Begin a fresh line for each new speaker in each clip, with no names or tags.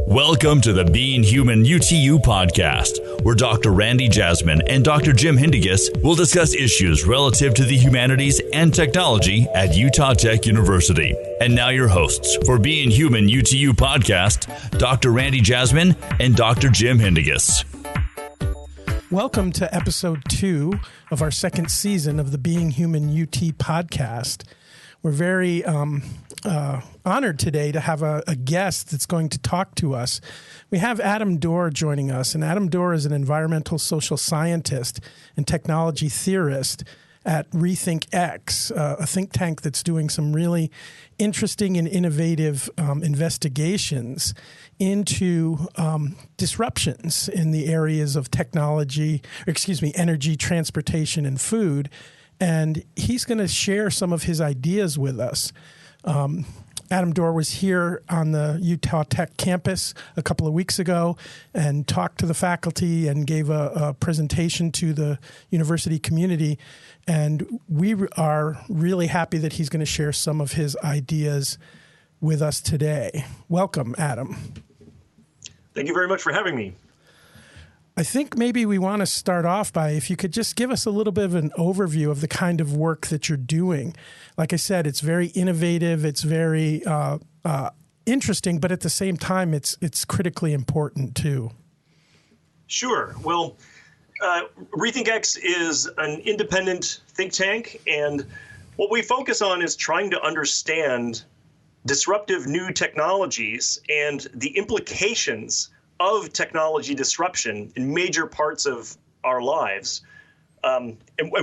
Welcome to the Being Human UTU podcast, where Dr. Randy Jasmine and Dr. Jim Hindigus will discuss issues relative to the humanities and technology at Utah Tech University. And now your hosts for Being Human UTU podcast, Dr. Randy Jasmine and Dr. Jim Hindigus.
Welcome to episode 2 of our second season of the Being Human UT podcast. We're very honored today to have a guest that's going to talk to us. We have Adam Dorr joining us, and Adam Dorr is an environmental social scientist and technology theorist at Rethink X, a think tank that's doing some really interesting and innovative investigations into disruptions in the areas of energy, transportation, and food. And he's going to share some of his ideas with us. Adam Dorr was here on the Utah Tech campus a couple of weeks ago and talked to the faculty and gave a presentation to the university community. And we are really happy that he's going to share some of his ideas with us today. Welcome, Adam.
Thank you very much for having me.
I think maybe we want to start off by, if you could just give us a little bit of an overview of the kind of work that you're doing. Like I said, it's very innovative, it's very interesting, but at the same time, it's critically important too.
Sure. Well, Rethink X is an independent think tank, and what we focus on is trying to understand disruptive new technologies and the implications of technology disruption in major parts of our lives, and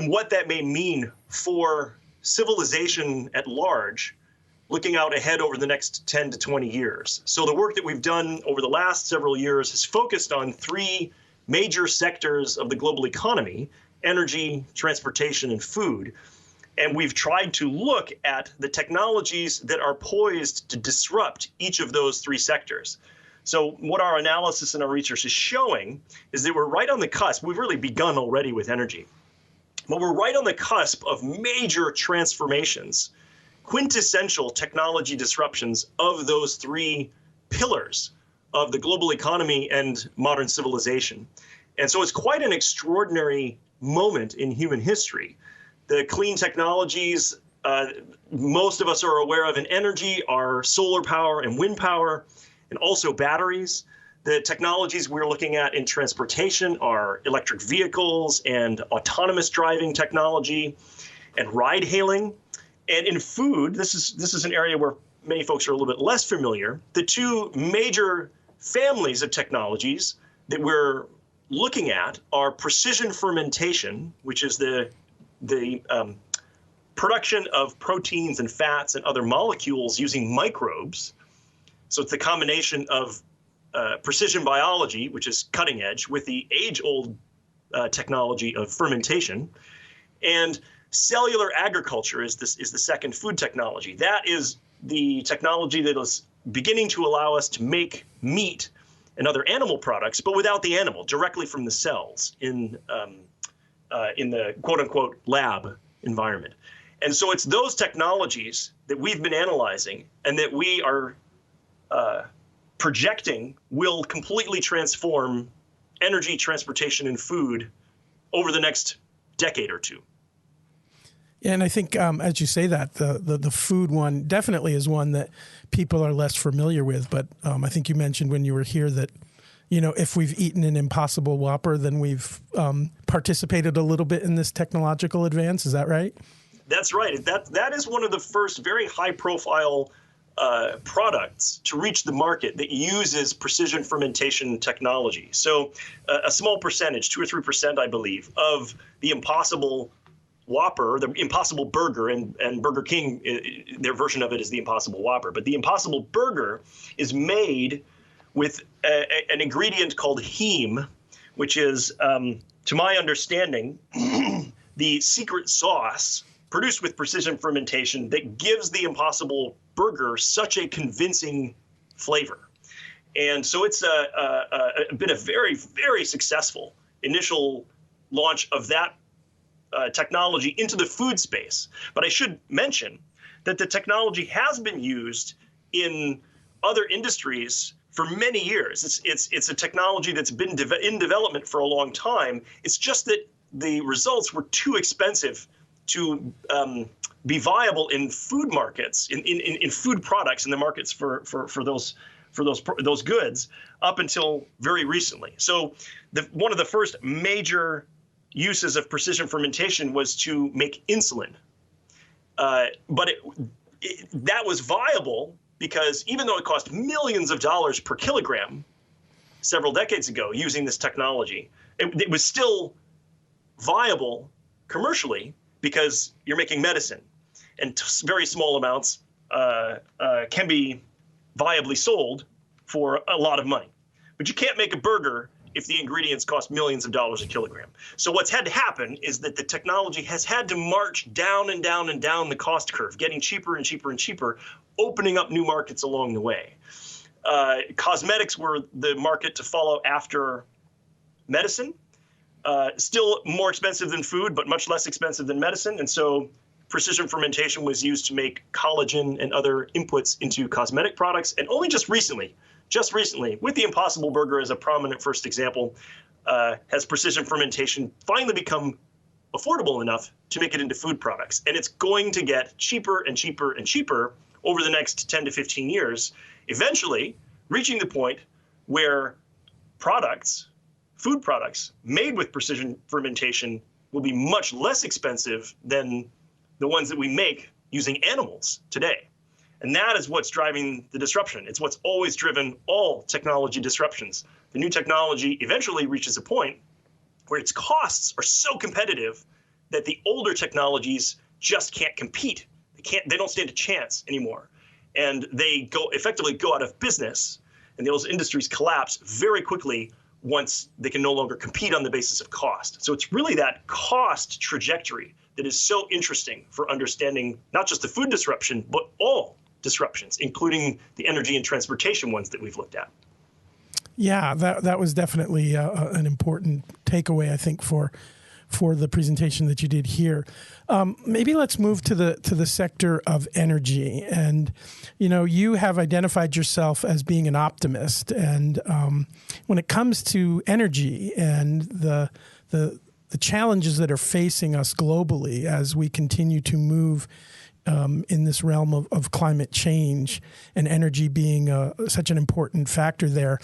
what that may mean for civilization at large, looking out ahead over the next 10 to 20 years. So the work that we've done over the last several years has focused on 3 major sectors of the global economy: energy, transportation, and food. And we've tried to look at the technologies that are poised to disrupt each of those 3 sectors. So what our analysis and our research is showing is that we're right on the cusp. We've really begun already with energy, but we're right on the cusp of major transformations, quintessential technology disruptions of those 3 pillars of the global economy and modern civilization. And so it's quite an extraordinary moment in human history. The clean technologies most of us are aware of in energy are solar power and wind power, and also batteries. The technologies we're looking at in transportation are electric vehicles and autonomous driving technology and ride hailing. And in food, this is an area where many folks are a little bit less familiar. The 2 major families of technologies that we're looking at are precision fermentation, which is the production of proteins and fats and other molecules using microbes. So it's the combination of precision biology, which is cutting edge, with the age-old technology of fermentation. And cellular agriculture is the second food technology. That is the technology that is beginning to allow us to make meat and other animal products, but without the animal, directly from the cells in the quote-unquote lab environment. And so it's those technologies that we've been analyzing and that we are projecting will completely transform energy, transportation, and food over the next decade or 2.
Yeah, and I think as you say that, the food one definitely is one that people are less familiar with. But I think you mentioned when you were here that, if we've eaten an Impossible Whopper, then we've participated a little bit in this technological advance. Is that right?
That's right. That is one of the first very high-profile products to reach the market that uses precision fermentation technology. So a small percentage, 2 or 3%, I believe, of the Impossible Whopper, the Impossible Burger, and Burger King, their version of it is the Impossible Whopper. But the Impossible Burger is made with an ingredient called heme, which is, to my understanding, the secret sauce produced with precision fermentation that gives the Impossible Burger such a convincing flavor. And so it's been a very, very successful initial launch of that technology into the food space. But I should mention that the technology has been used in other industries for many years. It's a technology that's been in development for a long time. It's just that the results were too expensive to be viable in food markets, in food products, in the markets for those goods up until very recently. So one of the first major uses of precision fermentation was to make insulin. But that was viable because even though it cost millions of dollars per kilogram several decades ago using this technology, it was still viable commercially because you're making medicine, and very small amounts can be viably sold for a lot of money. But you can't make a burger if the ingredients cost millions of dollars a kilogram. So what's had to happen is that the technology has had to march down and down and down the cost curve, getting cheaper and cheaper and cheaper, opening up new markets along the way. Cosmetics were the market to follow after medicine. Still more expensive than food, but much less expensive than medicine. And so precision fermentation was used to make collagen and other inputs into cosmetic products. And only just recently, with the Impossible Burger as a prominent first example, has precision fermentation finally become affordable enough to make it into food products. And it's going to get cheaper and cheaper and cheaper over the next 10 to 15 years, eventually reaching the point where food products made with precision fermentation will be much less expensive than the ones that we make using animals today. And that is what's driving the disruption. It's what's always driven all technology disruptions. The new technology eventually reaches a point where its costs are so competitive that the older technologies just can't compete. They don't stand a chance anymore. And they effectively go out of business, and those industries collapse very quickly once they can no longer compete on the basis of cost. So it's really that cost trajectory that is so interesting for understanding not just the food disruption, but all disruptions, including the energy and transportation ones that we've looked at.
Yeah, that was definitely an important takeaway, I think, for the presentation that you did here. Maybe let's move to the sector of energy. And, you have identified yourself as being an optimist. And when it comes to energy and the challenges that are facing us globally as we continue to move in this realm of climate change and energy being such an important factor there,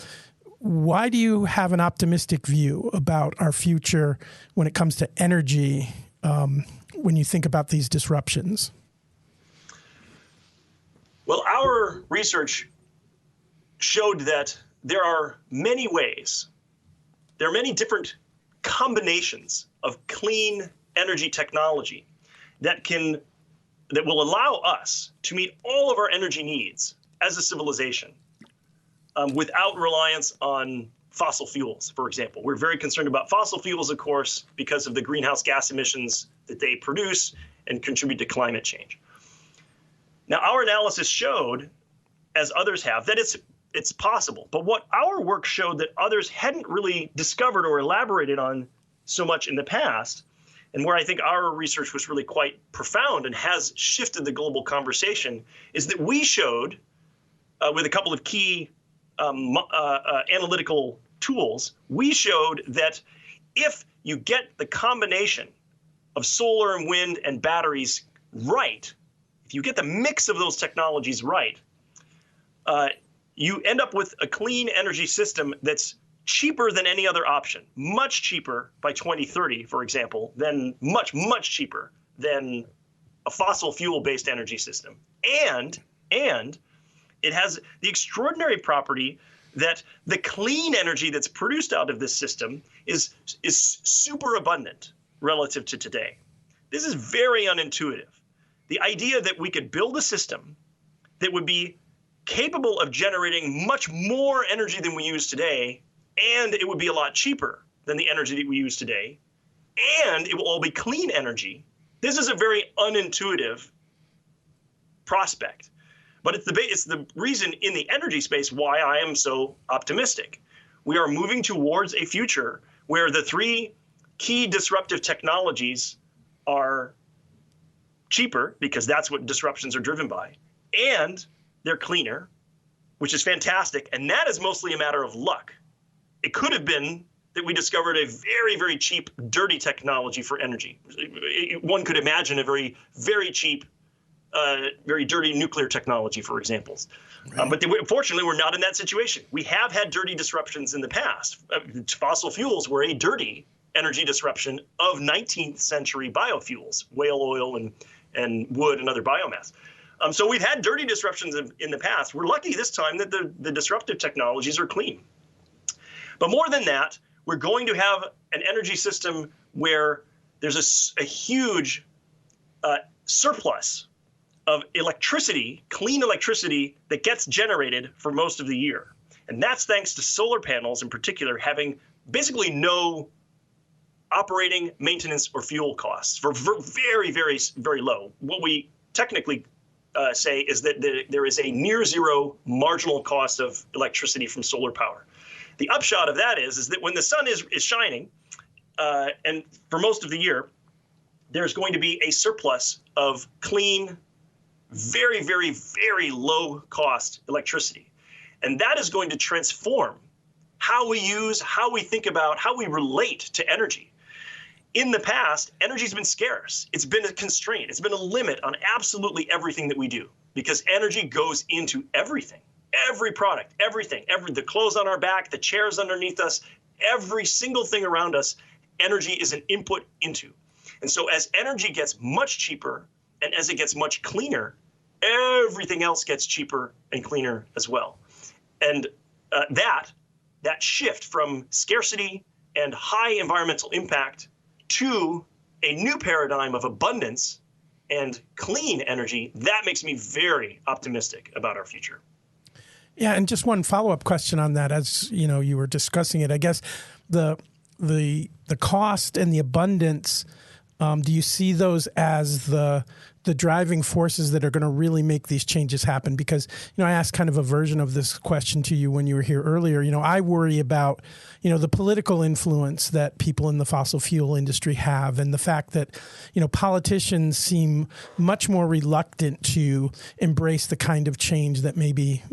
why do you have an optimistic view about our future when it comes to energy when you think about these disruptions?
Well, our research showed that there are many ways, there are many different combinations of clean energy technology that will allow us to meet all of our energy needs as a civilization without reliance on fossil fuels, for example. We're very concerned about fossil fuels, of course, because of the greenhouse gas emissions that they produce and contribute to climate change. Now, our analysis showed, as others have, that it's possible. But what our work showed that others hadn't really discovered or elaborated on so much in the past, and where I think our research was really quite profound and has shifted the global conversation, is that we showed, with a couple of key analytical tools, we showed that if you get the combination of solar and wind and batteries right, if you get the mix of those technologies right, you end up with a clean energy system that's cheaper than any other option, much cheaper by 2030, for example, than much, much cheaper than a fossil fuel-based energy system. And it has the extraordinary property that the clean energy that's produced out of this system is super abundant relative to today. This is very unintuitive. The idea that we could build a system that would be capable of generating much more energy than we use today, and it would be a lot cheaper than the energy that we use today, and it will all be clean energy. This is a very unintuitive prospect. But it's the reason in the energy space why I am so optimistic. We are moving towards a future where the three key disruptive technologies are cheaper, because that's what disruptions are driven by, and they're cleaner, which is fantastic. And that is mostly a matter of luck. It could have been that we discovered a very, very cheap, dirty technology for energy. One could imagine a very, very cheap, very dirty nuclear technology, for examples. Right. But fortunately, we're not in that situation. We have had dirty disruptions in the past. Fossil fuels were a dirty energy disruption of 19th century biofuels, whale oil and wood and other biomass. So we've had dirty disruptions in the past. We're lucky this time that the disruptive technologies are clean. But more than that, we're going to have an energy system where there's a huge surplus of electricity, clean electricity, that gets generated for most of the year. And that's thanks to solar panels in particular having basically no operating, maintenance, or fuel costs for very, very, very low. What we technically say is that there is a near zero marginal cost of electricity from solar power. The upshot of that is that when the sun is shining, and for most of the year, there's going to be a surplus of clean, very, very, very low cost electricity. And that is going to transform how we use, how we think about, how we relate to energy. In the past, energy's been scarce. It's been a constraint. It's been a limit on absolutely everything that we do because energy goes into everything. Every product, everything, the clothes on our back, the chairs underneath us, every single thing around us, energy is an input into. And so as energy gets much cheaper and as it gets much cleaner, everything else gets cheaper and cleaner as well. And that shift from scarcity and high environmental impact to a new paradigm of abundance and clean energy, that makes me very optimistic about our future.
Yeah, and just one follow-up question on that. As you were discussing it, I guess the cost and the abundance. Do you see those as the driving forces that are going to really make these changes happen? Because I asked kind of a version of this question to you when you were here earlier. I worry about the political influence that people in the fossil fuel industry have, and the fact that politicians seem much more reluctant to embrace the kind of change that maybe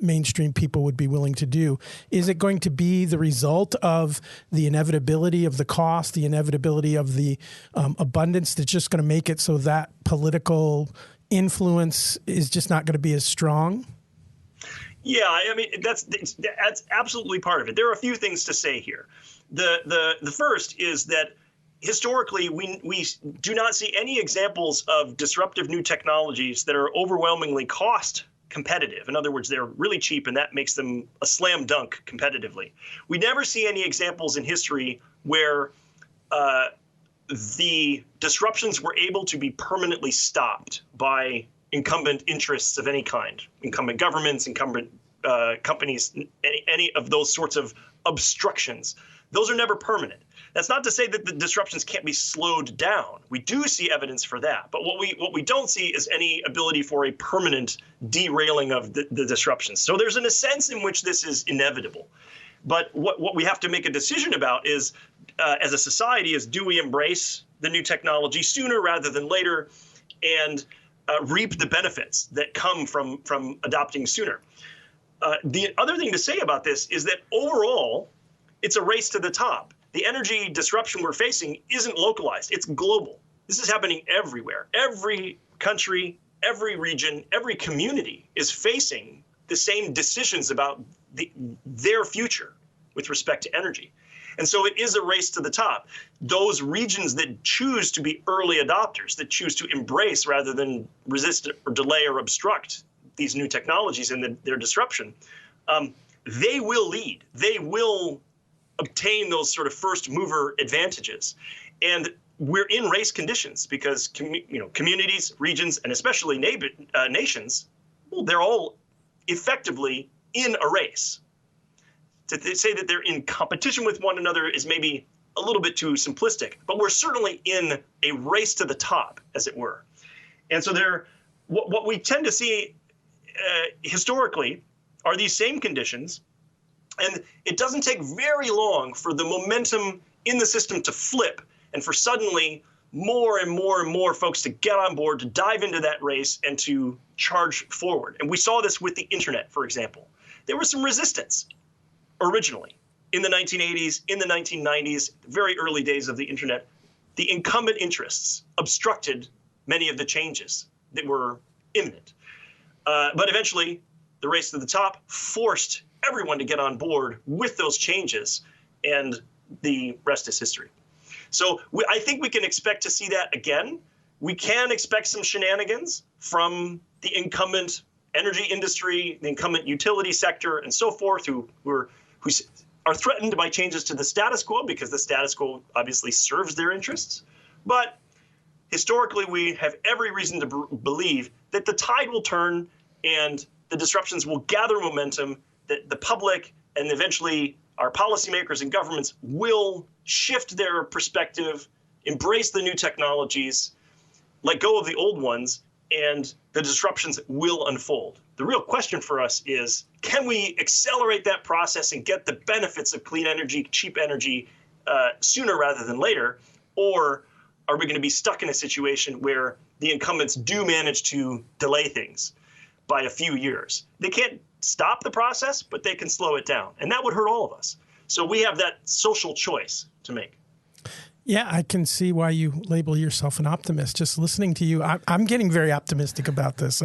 mainstream people would be willing to do. Is it going to be the result of the inevitability of the cost, the inevitability of the abundance that's just going to make it so that political influence is just not going to be as strong?
Yeah, I mean, that's absolutely part of it. There are a few things to say here. The first is that historically, we do not see any examples of disruptive new technologies that are overwhelmingly cost competitive. In other words, they're really cheap, and that makes them a slam dunk competitively. We never see any examples in history where the disruptions were able to be permanently stopped by incumbent interests of any kind, incumbent governments, incumbent companies, any of those sorts of obstructions. Those are never permanent. That's not to say that the disruptions can't be slowed down. We do see evidence for that. But what we don't see is any ability for a permanent derailing of the disruptions. So there's a sense in which this is inevitable. But what we have to make a decision about is, as a society, is do we embrace the new technology sooner rather than later and reap the benefits that come from adopting sooner? The other thing to say about this is that overall, it's a race to the top. The energy disruption we're facing isn't localized. It's global. This is happening everywhere. Every country, every region, every community is facing the same decisions about their future with respect to energy. And so it is a race to the top. Those regions that choose to be early adopters, that choose to embrace rather than resist or delay or obstruct these new technologies and their disruption, they will lead. They will obtain those sort of first mover advantages. And we're in race conditions because communities, regions, and especially nations, well, they're all effectively in a race. To say that they're in competition with one another is maybe a little bit too simplistic, but we're certainly in a race to the top, as it were. And so what we tend to see historically are these same conditions, and it doesn't take very long for the momentum in the system to flip and for suddenly more and more and more folks to get on board, to dive into that race and to charge forward. And we saw this with the internet, for example. there was some resistance originally in the 1980s, in the 1990s, very early days of the internet. The incumbent interests obstructed many of the changes that were imminent. But eventually, the race to the top forced everyone to get on board with those changes, and the rest is history. So I think we can expect to see that again. We can expect some shenanigans from the incumbent energy industry, the incumbent utility sector, and so forth, who are threatened by changes to the status quo, because the status quo obviously serves their interests. But historically, we have every reason to believe that the tide will turn and the disruptions will gather momentum, that the public and eventually our policymakers and governments will shift their perspective, embrace the new technologies, let go of the old ones, and the disruptions will unfold. The real question for us is, can we accelerate that process and get the benefits of clean energy, cheap energy sooner rather than later? Or are we going to be stuck in a situation where the incumbents do manage to delay things by a few years? They can't stop the process, but they can slow it down. And that would hurt all of us. So we have that social choice to make.
Yeah, I can see why you label yourself an optimist. Just listening to you, I'm getting very optimistic about this.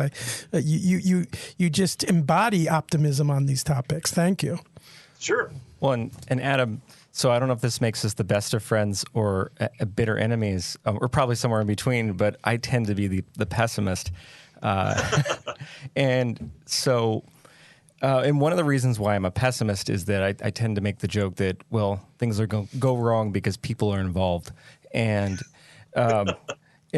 You just embody optimism on these topics. Thank you.
Sure.
Well, and Adam, so I don't know if this makes us the best of friends or bitter enemies, or probably somewhere in between, but I tend to be the pessimist. And so... and one of the reasons why I'm a pessimist is that I tend to make the joke that, well, things are going to go wrong because people are involved. And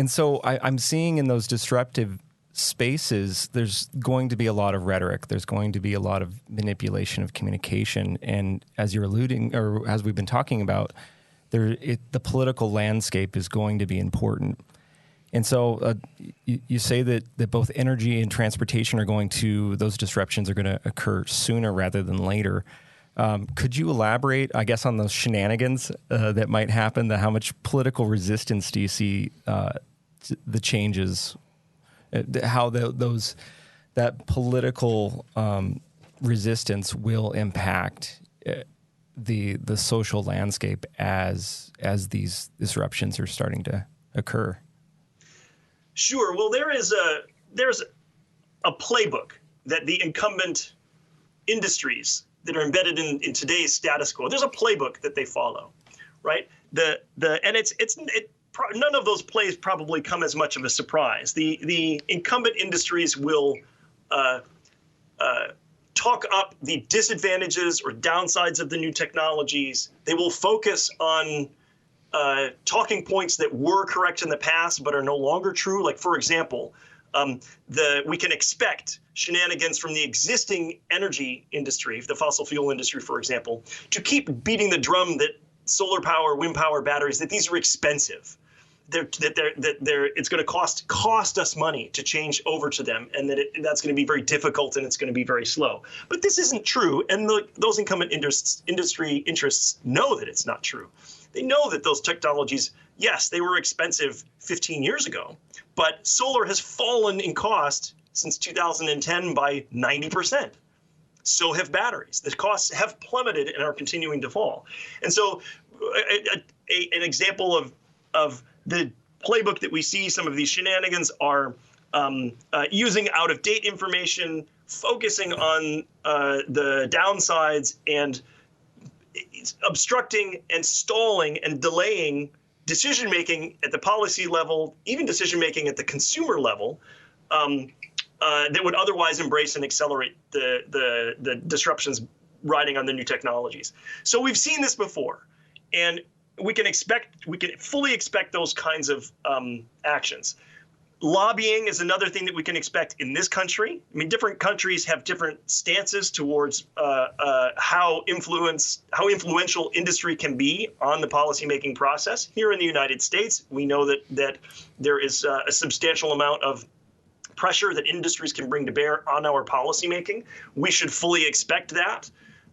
so I'm seeing in those disruptive spaces, there's going to be a lot of rhetoric. There's going to be a lot of manipulation of communication. And as you're alluding, or as we've been talking about, the political landscape is going to be important. And so you say that both energy and transportation those disruptions are going to occur sooner rather than later. Could you elaborate, I guess, on those shenanigans that might happen? How much political resistance do you see the changes, how that political resistance will impact the social landscape as these disruptions are starting to occur?
Sure. Well, there's a playbook that the incumbent industries that are embedded in today's status quo, there's a playbook that they follow, right? None of those plays probably come as much of a surprise. The incumbent industries will talk up the disadvantages or downsides of the new technologies. They will focus on talking points that were correct in the past but are no longer true. Like, for example, we can expect shenanigans from the existing energy industry, the fossil fuel industry, for example, to keep beating the drum that solar power, wind power, batteries, that these are expensive. It's going to cost us money to change over to them, and that's going to be very difficult and it's going to be very slow. But this isn't true, and those incumbent industry interests know that it's not true. They know that those technologies, yes, they were expensive 15 years ago, but solar has fallen in cost since 2010 by 90%. So have batteries. The costs have plummeted and are continuing to fall. And so an example of the playbook that we see, some of these shenanigans are using out-of-date information, focusing on the downsides, and obstructing and stalling and delaying decision-making at the policy level, even decision-making at the consumer level, that would otherwise embrace and accelerate the disruptions riding on the new technologies. So we've seen this before, and we can fully expect those kinds of actions. Lobbying is another thing that we can expect in this country. I mean, different countries have different stances towards how influential industry can be on the policymaking process. Here in the United States, we know that there is a substantial amount of pressure that industries can bring to bear on our policymaking. We should fully expect that.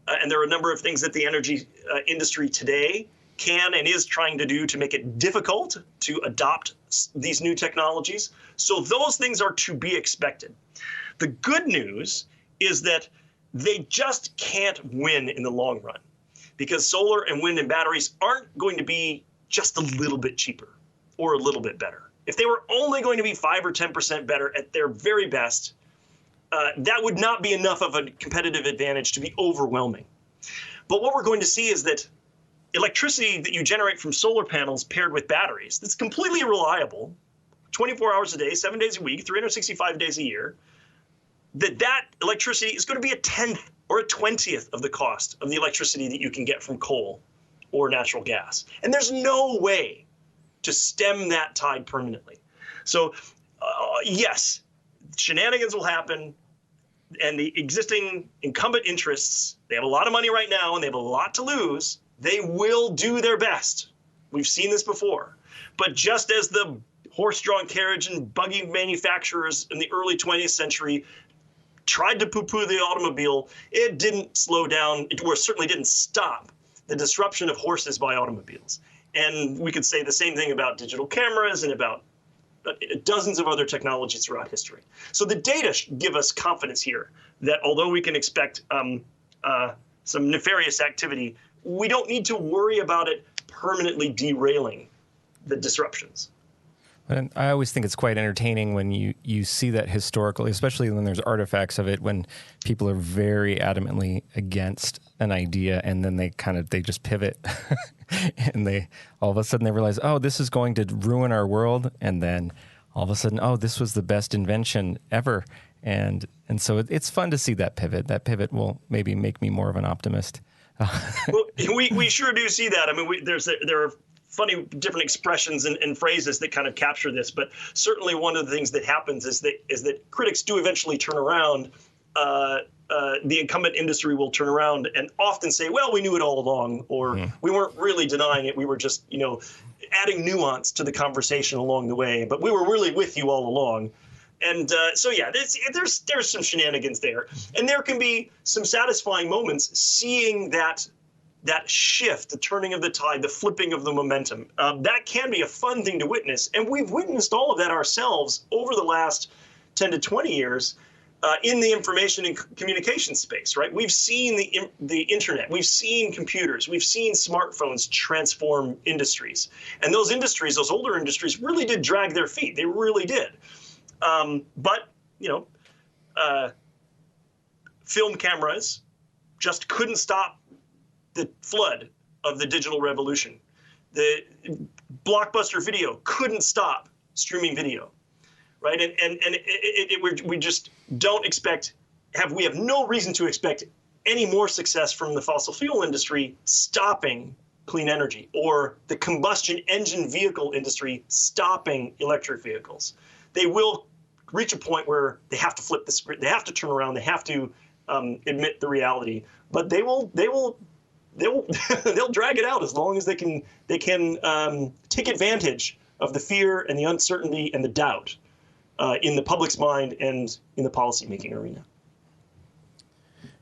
And there are a number of things that the energy industry today can and is trying to do to make it difficult to adopt these new technologies. So those things are to be expected. The good news is that they just can't win in the long run because solar and wind and batteries aren't going to be just a little bit cheaper or a little bit better. If they were only going to be 5 or 10% better at their very best, that would not be enough of a competitive advantage to be overwhelming. But what we're going to see is that electricity that you generate from solar panels paired with batteries that's completely reliable, 24 hours a day, 7 days a week, 365 days a year, that electricity is going to be a 10th or a 20th of the cost of the electricity that you can get from coal or natural gas. And there's no way to stem that tide permanently. So yes, shenanigans will happen, and the existing incumbent interests, they have a lot of money right now and they have a lot to lose. They will do their best. We've seen this before. But just as the horse-drawn carriage and buggy manufacturers in the early 20th century tried to poo-poo the automobile, it didn't slow down, or certainly didn't stop the disruption of horses by automobiles. And we could say the same thing about digital cameras and about dozens of other technologies throughout history. So the data give us confidence here that although we can expect some nefarious activity, we don't need to worry about it permanently derailing the disruptions.
And I always think it's quite entertaining when you see that historically, especially when there's artifacts of it, when people are very adamantly against an idea and then they just pivot and they all of a sudden they realize, oh, this is going to ruin our world. And then all of a sudden, oh, this was the best invention ever. And so it's fun to see that pivot. That pivot will maybe make me more of an optimist.
Well, we sure do see that. I mean, there are funny different expressions and phrases that kind of capture this, but certainly one of the things that happens is that critics do eventually turn around. The incumbent industry will turn around and often say, well, we knew it all along, or we weren't really denying it. We were just, adding nuance to the conversation along the way, but we were really with you all along. And so, yeah, there's some shenanigans there. And there can be some satisfying moments seeing that shift, the turning of the tide, the flipping of the momentum. That can be a fun thing to witness. And we've witnessed all of that ourselves over the last 10 to 20 years in the information and communication space, right? We've seen the internet, we've seen computers, we've seen smartphones transform industries. And those industries, those older industries, really did drag their feet. They really did. But film cameras just couldn't stop the flood of the digital revolution. The blockbuster video couldn't stop streaming video, right? We just don't expect, we have no reason to expect any more success from the fossil fuel industry stopping clean energy, or the combustion engine vehicle industry stopping electric vehicles. They will reach a point where they have to flip the script. They have to turn around. They have to admit the reality. But they'll drag it out as long as they can take advantage of the fear and the uncertainty and the doubt in the public's mind and in the policymaking arena.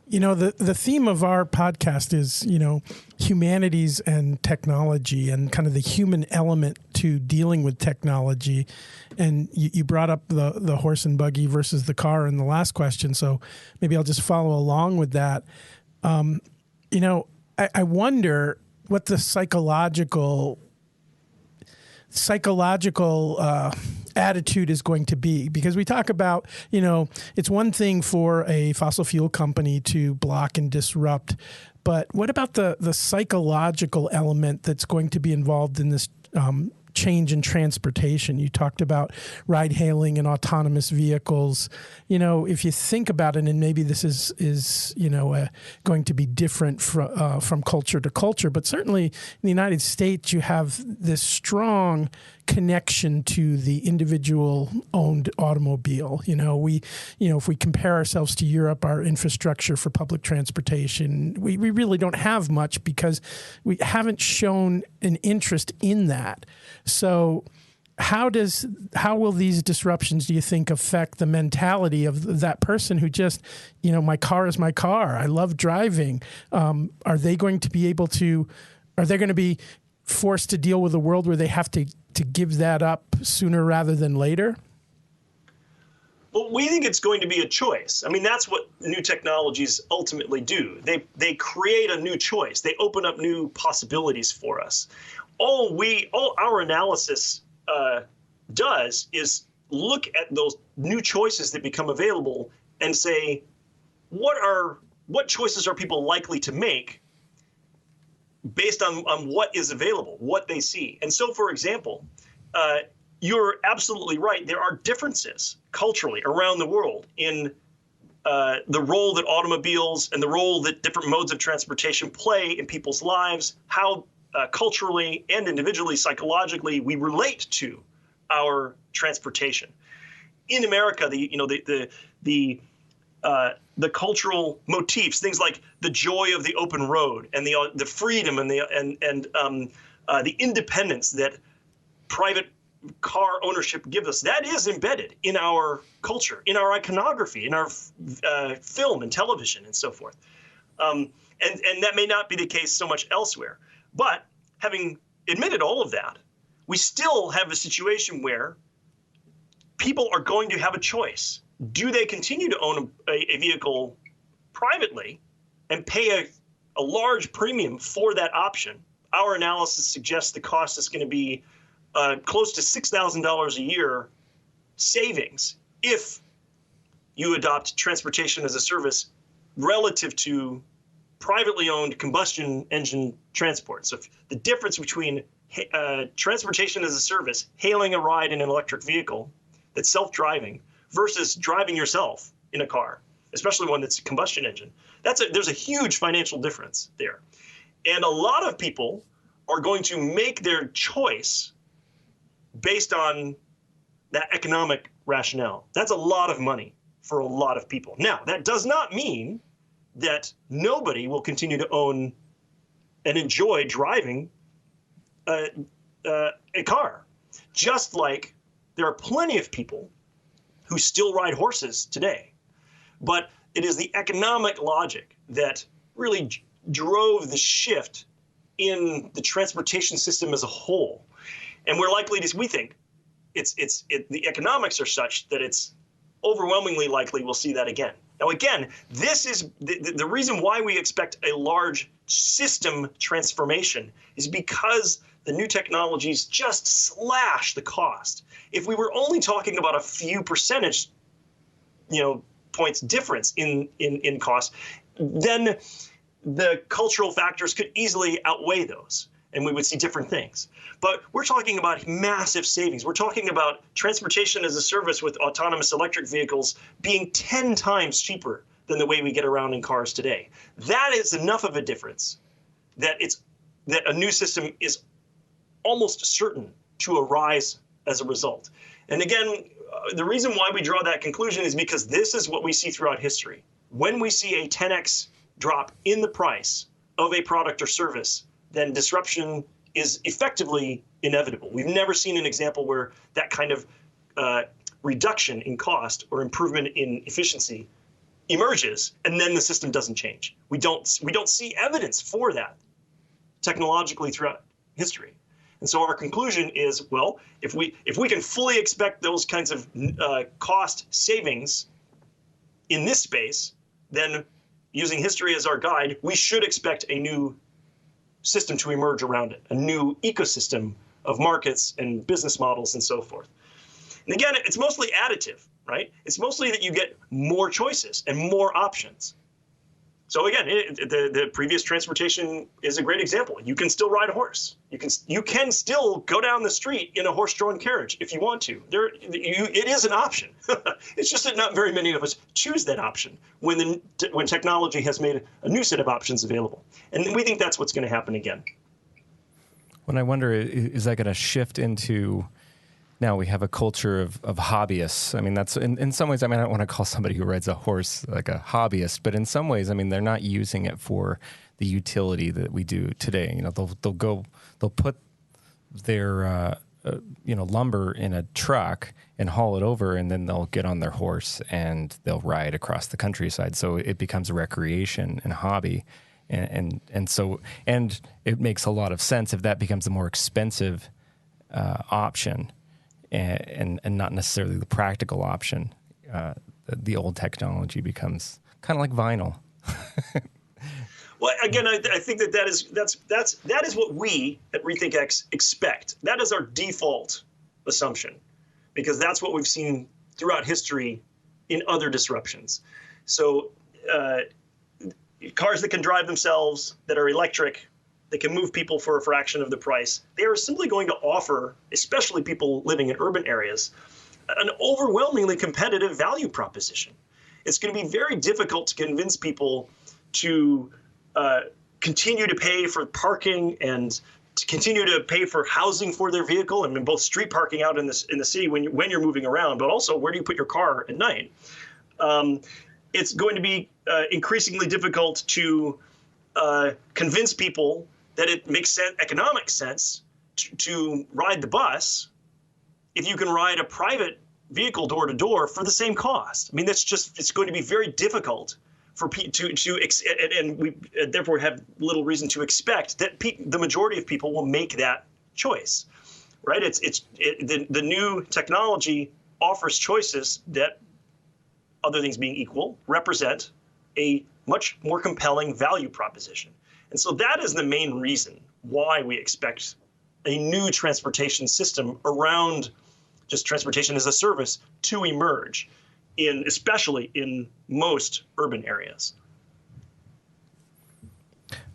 The theme of our podcast is, humanities and technology and kind of the human element to dealing with technology. And you brought up the horse and buggy versus the car in the last question. So maybe I'll just follow along with that. I wonder what the psychological attitude is going to be, because we talk about, it's one thing for a fossil fuel company to block and disrupt, but what about the psychological element that's going to be involved in this change in transportation? You talked about ride hailing and autonomous vehicles. If you think about it, and maybe this is going to be different from culture to culture, but certainly in the United States, you have this strong connection to the individual owned automobile. If we compare ourselves to Europe, our infrastructure for public transportation, we really don't have much because we haven't shown an interest in that. So how will these disruptions, do you think, affect the mentality of that person who just, my car is my car, I love driving? Are they going to be forced to deal with a world where they have to give that up sooner rather than later?
Well, we think it's going to be a choice. I mean, that's what new technologies ultimately do. They create a new choice. They open up new possibilities for us. All our analysis does is look at those new choices that become available and say, what choices are people likely to make based on what is available, what they see. And so, for example, you're absolutely right. There are differences culturally around the world in the role that automobiles and the role that different modes of transportation play in people's lives, how culturally and individually, psychologically, we relate to our transportation. In America, the cultural motifs, things like the joy of the open road and the freedom and the independence that private car ownership gives us, that is embedded in our culture, in our iconography, in our film and television and so forth. And that may not be the case so much elsewhere. But having admitted all of that, we still have a situation where people are going to have a choice. Do they continue to own a vehicle privately and pay a large premium for that option? Our analysis suggests the cost is going to be close to $6,000 a year savings if you adopt transportation as a service relative to privately owned combustion engine transport. So the difference between transportation as a service, hailing a ride in an electric vehicle that's self-driving versus driving yourself in a car, especially one that's a combustion engine, there's a huge financial difference there. And a lot of people are going to make their choice based on that economic rationale. That's a lot of money for a lot of people. Now, that does not mean that nobody will continue to own and enjoy driving a car. Just like there are plenty of people who still ride horses today. But it is the economic logic that really drove the shift in the transportation system as a whole. And we're likely to, we think, the economics are such that it's overwhelmingly likely we'll see that again. Now, again, this is the reason why we expect a large system transformation is because the new technologies just slash the cost. If we were only talking about a few percentage, points difference in cost, then the cultural factors could easily outweigh those, and we would see different things. But we're talking about massive savings. We're talking about transportation as a service with autonomous electric vehicles being 10 times cheaper than the way we get around in cars today. That is enough of a difference that a new system is almost certain to arise as a result. And again, the reason why we draw that conclusion is because this is what we see throughout history. When we see a 10x drop in the price of a product or service, then disruption is effectively inevitable. We've never seen an example where that kind of reduction in cost or improvement in efficiency emerges and then the system doesn't change. We don't see evidence for that technologically throughout history. And so our conclusion is, well, if we can fully expect those kinds of cost savings in this space, then using history as our guide, we should expect a new system to emerge around it, a new ecosystem of markets and business models and so forth. And again, it's mostly additive, right? It's mostly that you get more choices and more options. So again, the previous transportation is a great example. You can still ride a horse. You can still go down the street in a horse-drawn carriage if you want to. It is an option. It's just that not very many of us choose that option when technology has made a new set of options available. And we think that's what's going to happen again.
When I wonder, is that going to shift into... Now we have a culture of hobbyists. I mean, that's in some ways, I don't want to call somebody who rides a horse like a hobbyist, but in some ways, they're not using it for the utility that we do today. They'll put their, lumber in a truck and haul it over, and then they'll get on their horse and they'll ride across the countryside. So it becomes a recreation and a hobby. And it makes a lot of sense if that becomes a more expensive option. And not necessarily the practical option. the old technology becomes kind of like vinyl.
Well, again, I think that is what we at Rethink X expect. That is our default assumption, because that's what we've seen throughout history in other disruptions. So cars that can drive themselves, that are electric, that can move people for a fraction of the price, they are simply going to offer, especially people living in urban areas, an overwhelmingly competitive value proposition. It's going to be very difficult to convince people to continue to pay for parking and to continue to pay for housing for their vehicle. I mean, both street parking out in the city when you're moving around, but also where do you put your car at night? It's going to be increasingly difficult to convince people that it makes economic sense to ride the bus if you can ride a private vehicle door to door for the same cost. I mean, it's going to be very difficult for people and we therefore have little reason to expect that the majority of people will make that choice, right? The new technology offers choices that, other things being equal, represent a much more compelling value proposition. And so that is the main reason why we expect a new transportation system around just transportation as a service to emerge, especially in most urban areas.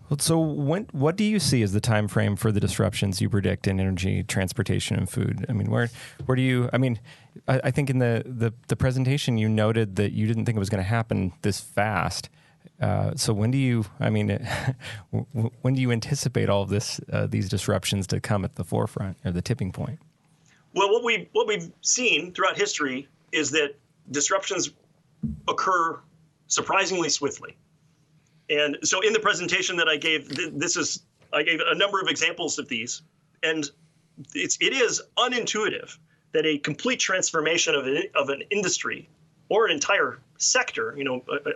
Well, so what do you see as the time frame for the disruptions you predict in energy, transportation, and food? I mean, where do you? I mean, I think in the presentation you noted that you didn't think it was going to happen this fast. So when do you? I mean, when do you anticipate all of these disruptions to come at the forefront or the tipping point?
Well, what we've seen throughout history is that disruptions occur surprisingly swiftly. And so in the presentation that I gave, I gave a number of examples of these, and it is unintuitive that a complete transformation of an industry or an entire sector,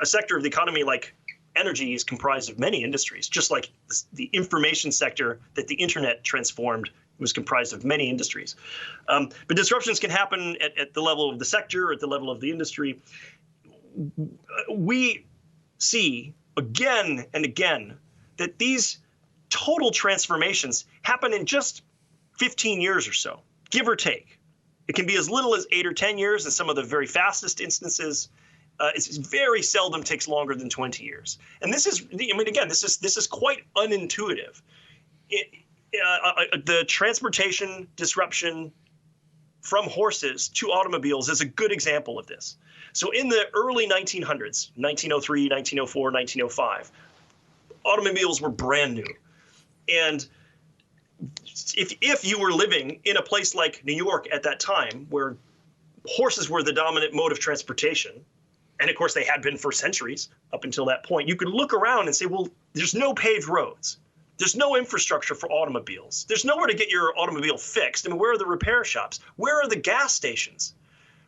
a sector of the economy like energy is comprised of many industries, just like the information sector that the internet transformed was comprised of many industries. But disruptions can happen at the level of the sector, at the level of the industry. We see again and again that these total transformations happen in just 15 years or so, give or take. It can be as little as 8 or 10 years in some of the very fastest instances. It very seldom takes longer than 20 years. And this is quite unintuitive. The transportation disruption from horses to automobiles is a good example of this. So in the early 1900s, 1903, 1904, 1905, automobiles were brand new. And if you were living in a place like New York at that time, where horses were the dominant mode of transportation, and of course they had been for centuries up until that point, you could look around and say, well, there's no paved roads. There's no infrastructure for automobiles. There's nowhere to get your automobile fixed. I mean, where are the repair shops? Where are the gas stations?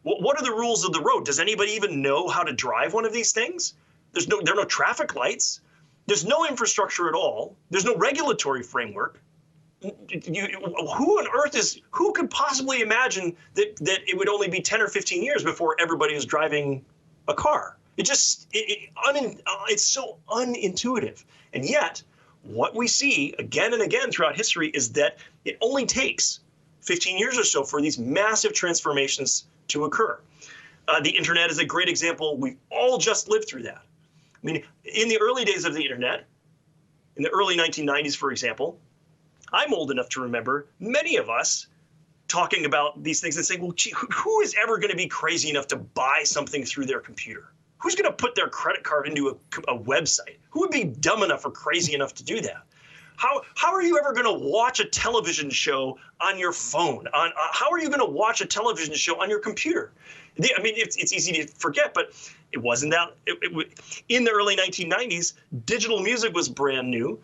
What are the rules of the road? Does anybody even know how to drive one of these things? There are no traffic lights. There's no infrastructure at all. There's no regulatory framework. Who could possibly imagine that it would only be 10 or 15 years before everybody is driving a car? It's so unintuitive. And yet, what we see again and again throughout history is that it only takes 15 years or so for these massive transformations to occur. The internet is a great example. We've all just lived through that. I mean, in the early days of the internet, in the early 1990s, for example, I'm old enough to remember many of us talking about these things and saying, well, gee, who is ever going to be crazy enough to buy something through their computer? Who's going to put their credit card into a website? Who would be dumb enough or crazy enough to do that? How are you ever going to watch a television show on your phone? How are you going to watch a television show on your computer? I mean, it's easy to forget, but it wasn't that. In the early 1990s, digital music was brand new.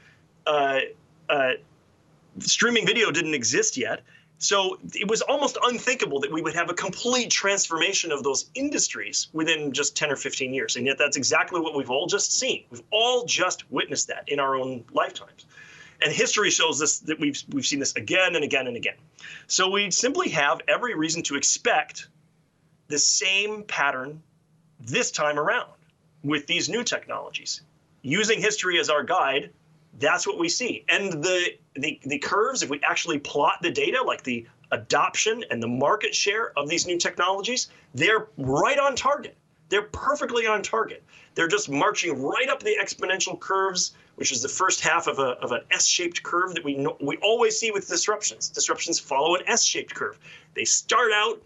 Streaming video didn't exist yet. So it was almost unthinkable that we would have a complete transformation of those industries within just 10 or 15 years. And yet that's exactly what we've all just seen. We've all just witnessed that in our own lifetimes. And history shows us that we've seen this again and again and again. So we simply have every reason to expect the same pattern this time around with these new technologies. Using history as our guide, that's what we see. And the curves, if we actually plot the data, like the adoption and the market share of these new technologies, they're right on target. They're perfectly on target. They're just marching right up the exponential curves, which is the first half of an S-shaped curve that we always see with disruptions. Disruptions follow an S-shaped curve. They start out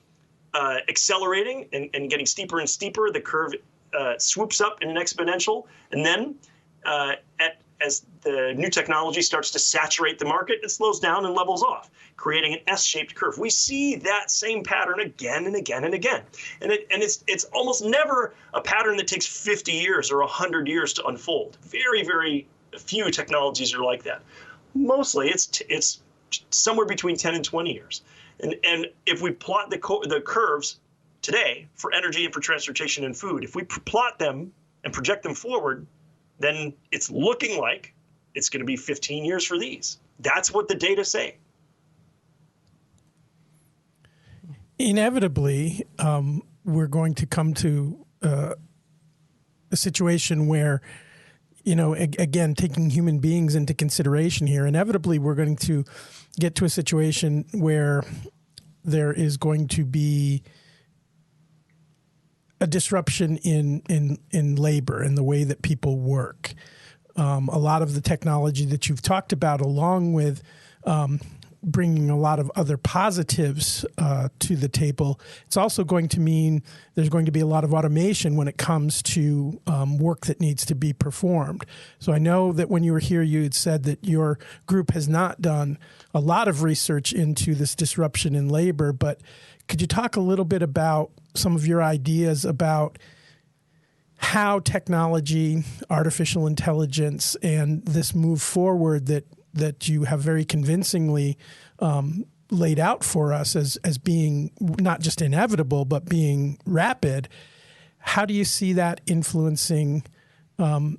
accelerating and getting steeper and steeper. The curve swoops up in an exponential, and then as the new technology starts to saturate the market, it slows down and levels off, creating an S-shaped curve. We see that same pattern again and again and again. And it's almost never a pattern that takes 50 years or 100 years to unfold. Very, very few technologies are like that. Mostly it's somewhere between 10 and 20 years. And if we plot the curves today for energy and for transportation and food, if we plot them and project them forward, then it's looking like it's going to be 15 years for these. That's what the data say.
Inevitably, we're going to come to a situation where, again, taking human beings into consideration here, inevitably we're going to get to a situation where there is going to be a disruption in labor, in the way that people work. A lot of the technology that you've talked about, along with bringing a lot of other positives to the table, it's also going to mean there's going to be a lot of automation when it comes to work that needs to be performed. So I know that when you were here, you had said that your group has not done a lot of research into this disruption in labor, but could you talk a little bit about some of your ideas about how technology, artificial intelligence, and this move forward that you have very convincingly laid out for us as being not just inevitable, but being rapid? How do you see that influencing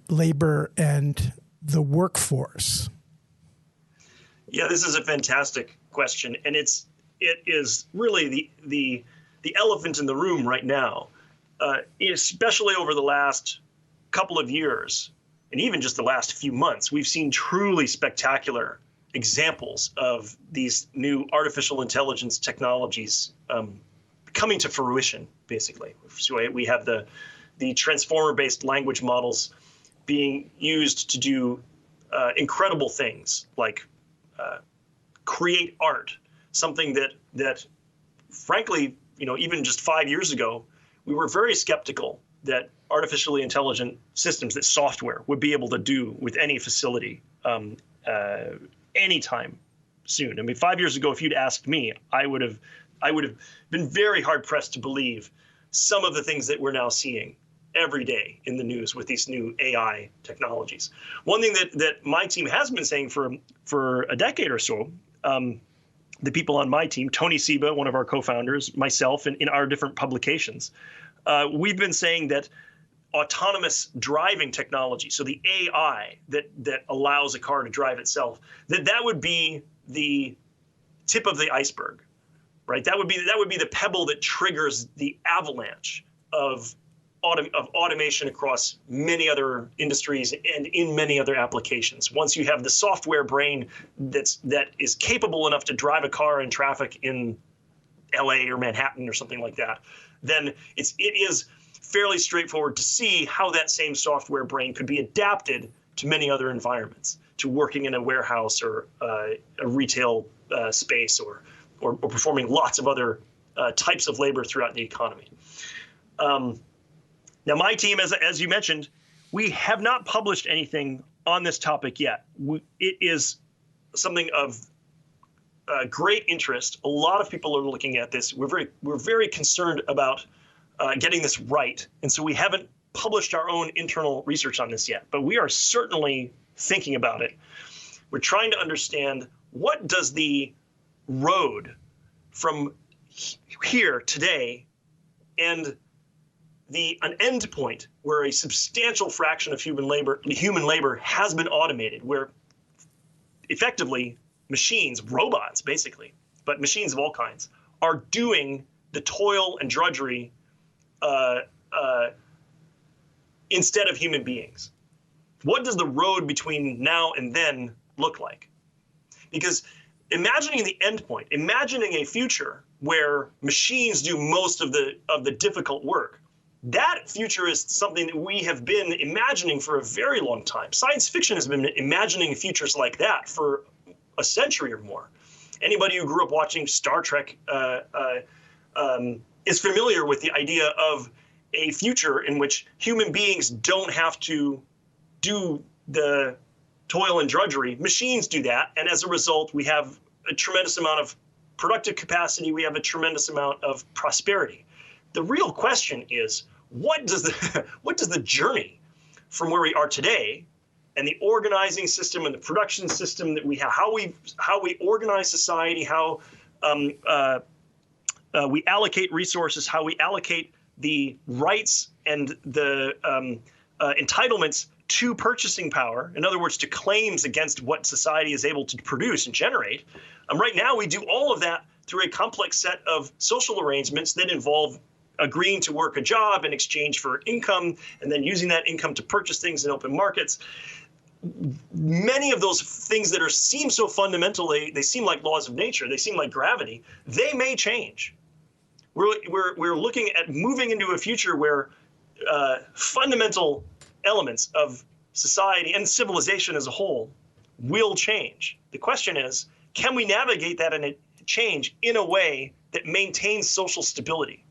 labor and the workforce?
Yeah, this is a fantastic question, and it is really the elephant in the room right now, especially over the last couple of years, and even just the last few months. We've seen truly spectacular examples of these new artificial intelligence technologies coming to fruition, basically. So we have the transformer-based language models being used to do incredible things like create art, something that frankly, even just 5 years ago, we were very skeptical that artificially intelligent systems, that software would be able to do with any facility anytime soon. I mean, 5 years ago, if you'd asked me, I would have been very hard pressed to believe some of the things that we're now seeing every day in the news with these new AI technologies. One thing that my team has been saying for a decade or so, the people on my team, Tony Seba, one of our co-founders, myself, and in our different publications, we've been saying that autonomous driving technology, so the AI that allows a car to drive itself, that would be the tip of the iceberg, right? That would be the pebble that triggers the avalanche of automation across many other industries and in many other applications. Once you have the software brain that is capable enough to drive a car in traffic in LA or Manhattan or something like that, then it is fairly straightforward to see how that same software brain could be adapted to many other environments, to working in a warehouse or a retail space or performing lots of other types of labor throughout the economy. Now, my team, as you mentioned, we have not published anything on this topic yet. It is something of great interest. A lot of people are looking at this. We're very concerned about getting this right, and so we haven't published our own internal research on this yet. But we are certainly thinking about it. We're trying to understand, what does the road from here today and an end point where a substantial fraction of human labor has been automated, where effectively machines, robots basically, but machines of all kinds, are doing the toil and drudgery instead of human beings? What does the road between now and then look like? Because imagining the end point, imagining a future where machines do most of the difficult work, that future is something that we have been imagining for a very long time. Science fiction has been imagining futures like that for a century or more. Anybody who grew up watching Star Trek is familiar with the idea of a future in which human beings don't have to do the toil and drudgery. Machines do that. And as a result, we have a tremendous amount of productive capacity. We have a tremendous amount of prosperity. The real question is, what does the journey from where we are today and the organizing system and the production system that we have, how we organize society, how we allocate resources, how we allocate the rights and the entitlements to purchasing power, in other words, to claims against what society is able to produce and generate. Right now, we do all of that through a complex set of social arrangements that involve agreeing to work a job in exchange for income, and then using that income to purchase things in open markets. Many of those things that seem so fundamental, they seem like laws of nature, they seem like gravity, they may change. We're looking at moving into a future where fundamental elements of society and civilization as a whole will change. The question is, can we navigate that and change in a way that maintains social stability?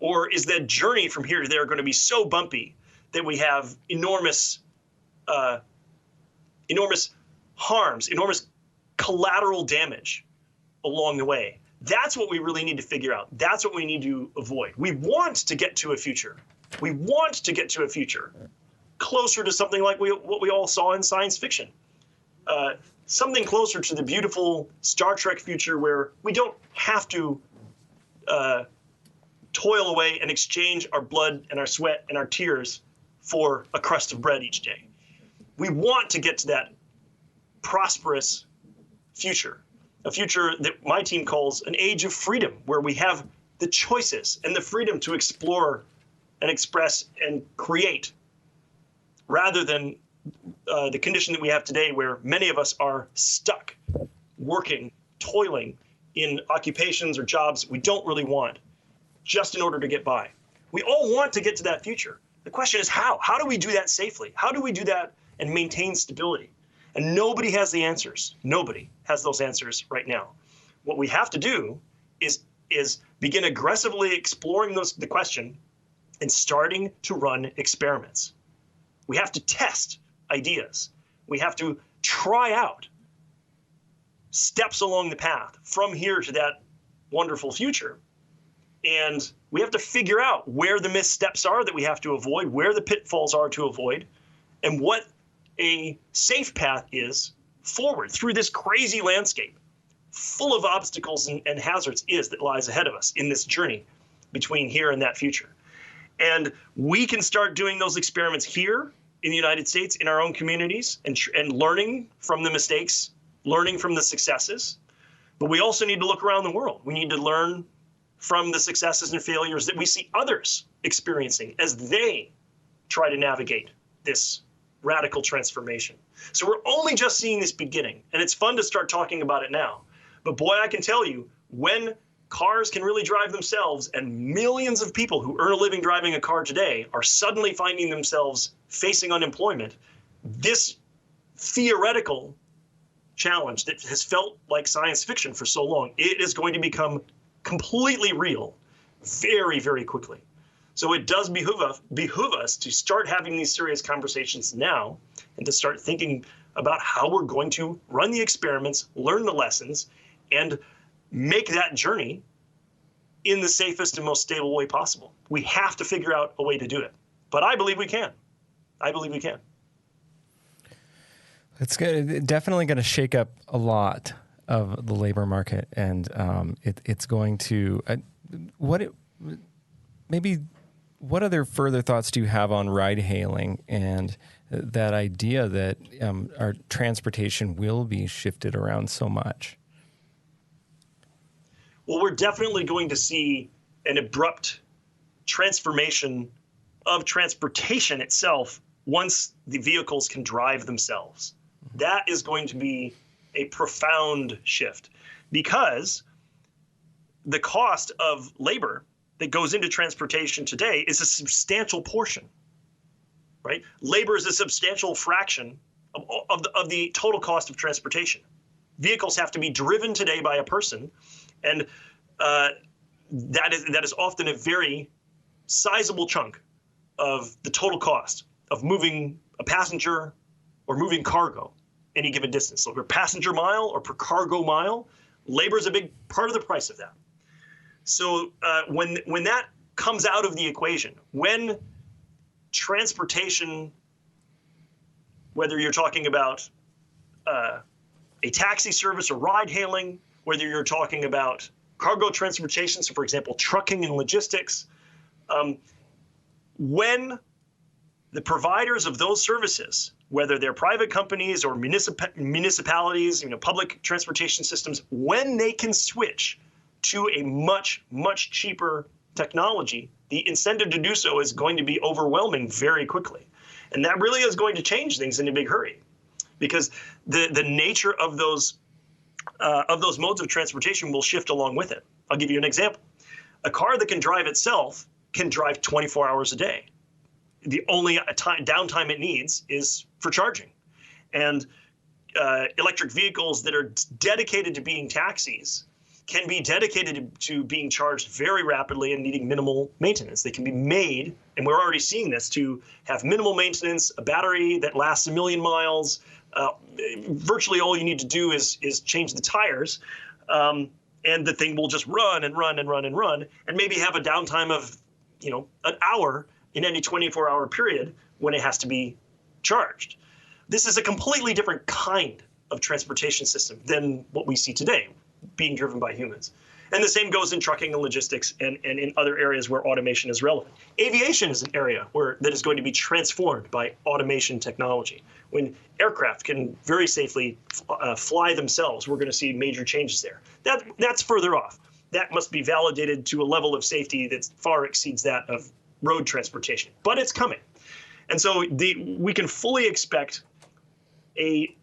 Or is that journey from here to there going to be so bumpy that we have enormous harms, enormous collateral damage along the way? That's what we really need to figure out. That's what we need to avoid. We want to get to a future. We want to get to a future closer to something like what we all saw in science fiction. Something closer to the beautiful Star Trek future where we don't have to toil away and exchange our blood and our sweat and our tears for a crust of bread each day. We want to get to that prosperous future, a future that my team calls an age of freedom, where we have the choices and the freedom to explore and express and create, rather than the condition that we have today, where many of us are stuck working, toiling in occupations or jobs we don't really want, just in order to get by. We all want to get to that future. The question is how? How do we do that safely? How do we do that and maintain stability? And nobody has the answers. Nobody has those answers right now. What we have to do is begin aggressively exploring the question and starting to run experiments. We have to test ideas. We have to try out steps along the path from here to that wonderful future. And we have to figure out where the missteps are that we have to avoid, where the pitfalls are to avoid, and what a safe path is forward through this crazy landscape full of obstacles and hazards that lies ahead of us in this journey between here and that future. And we can start doing those experiments here in the United States, in our own communities, and learning from the mistakes, learning from the successes. But we also need to look around the world. We need to learn from the successes and failures that we see others experiencing as they try to navigate this radical transformation. So we're only just seeing this beginning, and it's fun to start talking about it now. But boy, I can tell you, when cars can really drive themselves and millions of people who earn a living driving a car today are suddenly finding themselves facing unemployment, this theoretical challenge that has felt like science fiction for so long, it is going to become completely real very, very quickly. So it does behoove us to start having these serious conversations now and to start thinking about how we're going to run the experiments, learn the lessons, and make that journey in the safest and most stable way possible. We have to figure out a way to do it. But I believe we can. I believe we can.
It's definitely going to shake up a lot of the labor market, and it's going to what other further thoughts do you have on ride hailing and that idea that our transportation will be shifted around so much?
Well, we're definitely going to see an abrupt transformation of transportation itself once the vehicles can drive themselves. That is going to be a profound shift, because the cost of labor that goes into transportation today is a substantial portion, right? Labor is a substantial fraction of the total cost of transportation. Vehicles have to be driven today by a person, and that is often a very sizable chunk of the total cost of moving a passenger or moving cargo any given distance. So per passenger mile or per cargo mile, labor is a big part of the price of that. So when that comes out of the equation, when transportation, whether you're talking about a taxi service or ride hailing, whether you're talking about cargo transportation, so for example, trucking and logistics, when the providers of those services, whether they're private companies or municipalities, public transportation systems, when they can switch to a much, much cheaper technology, the incentive to do so is going to be overwhelming very quickly. And that really is going to change things in a big hurry, because the nature of those modes of transportation will shift along with it. I'll give you an example. A car that can drive itself can drive 24 hours a day. The only downtime it needs is for charging. And electric vehicles that are dedicated to being taxis can be dedicated to being charged very rapidly and needing minimal maintenance. They can be made, and we're already seeing this, to have minimal maintenance, a battery that lasts 1 million miles. Virtually all you need to do is change the tires, and the thing will just run and run and run and run, and maybe have a downtime of an hour in any 24-hour period when it has to be charged. This is a completely different kind of transportation system than what we see today, being driven by humans. And the same goes in trucking and logistics and in other areas where automation is relevant. Aviation is an area that is going to be transformed by automation technology. When aircraft can very safely fly themselves, we're going to see major changes there. That's further off. That must be validated to a level of safety that far exceeds that of road transportation. But it's coming. And so we can fully expect a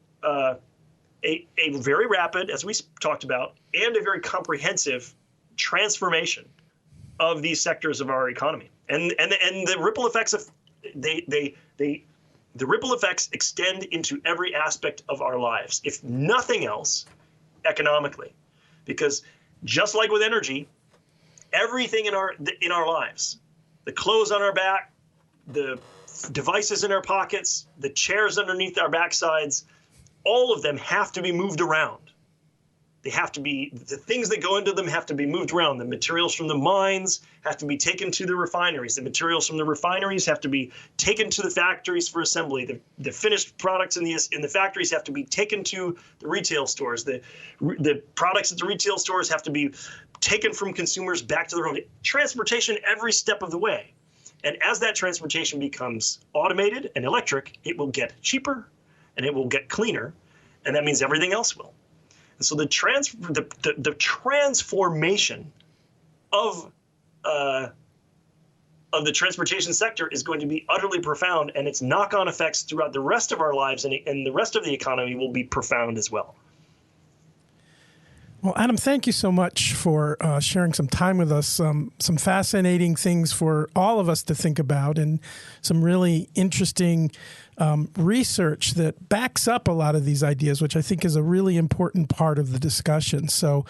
very rapid, as we talked about, and a very comprehensive transformation of these sectors of our economy. And the ripple effects of the ripple effects extend into every aspect of our lives, if nothing else, economically. Because just like with energy, everything in our lives, the clothes on our back, the devices in our pockets, the chairs underneath our backsides, all of them have to be moved around. The things that go into them have to be moved around. The materials from the mines have to be taken to the refineries. The materials from the refineries have to be taken to the factories for assembly. The finished products in the factories have to be taken to the retail stores. The products at the retail stores have to be taken from consumers back to their home. Transportation every step of the way. And as that transportation becomes automated and electric, it will get cheaper and it will get cleaner, and that means everything else will. And so the transformation of the transportation sector is going to be utterly profound, and its knock-on effects throughout the rest of our lives and the rest of the economy will be profound as well.
Well, Adam, thank you so much for sharing some time with us, some fascinating things for all of us to think about, and some really interesting research that backs up a lot of these ideas, which I think is a really important part of the discussion. So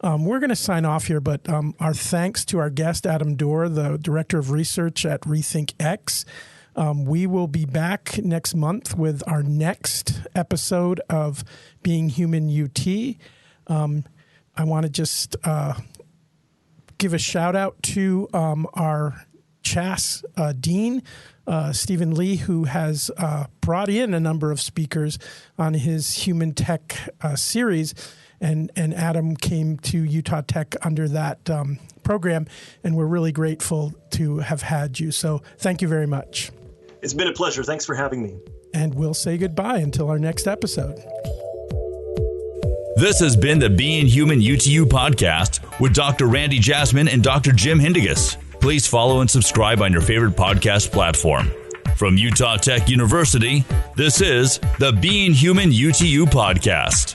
we're going to sign off here, but our thanks to our guest, Adam Dorr, the Director of Research at RethinkX. We will be back next month with our next episode of Being Human UT. I want to just give a shout out to our CHAS Dean, Stephen Lee, who has brought in a number of speakers on his Human Tech series. And Adam came to Utah Tech under that program, and we're really grateful to have had you. So thank you very much.
It's been a pleasure. Thanks for having me.
And we'll say goodbye until our next episode.
This has been the Being Human UTU podcast with Dr. Randy Jasmine and Dr. Jim Hindigas. Please follow and subscribe on your favorite podcast platform. From Utah Tech University, this is the Being Human UTU podcast.